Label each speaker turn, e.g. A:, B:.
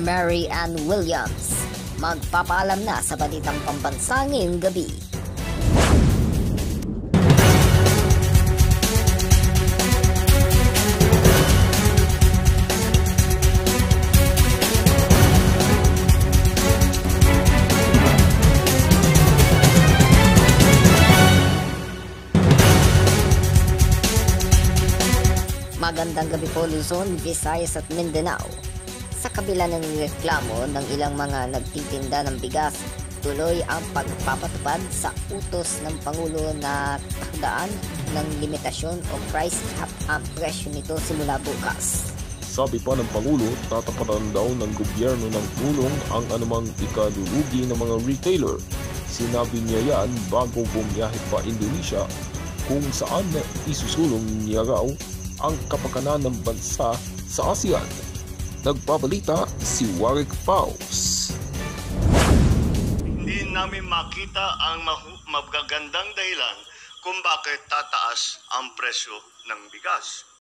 A: Mary Ann Williams, magpapaalam na sa balitang pambansa ngayong gabi. Magandang gabi po Luzon, Visayas at Mindanao. Sa kabila ng reklamo ng ilang mga nagtitinda ng bigas, tuloy ang pagpapatupad sa utos ng Pangulo na takdaan ng limitasyon o price cap ang presyo nito simula bukas.
B: Sabi pa ng Pangulo, tatapatan daw ng gobyerno ng tulong ang anumang ikadulugi ng mga retailer. Sinabi niya yan bago bumiyahe pa Indonesia kung saan isusulong niya raw ang kapakanan ng bansa sa ASEAN. Nagbabalita si Warwick Paus.
C: Hindi namin makita ang magagandang dahilan kung bakit tataas ang presyo ng bigas.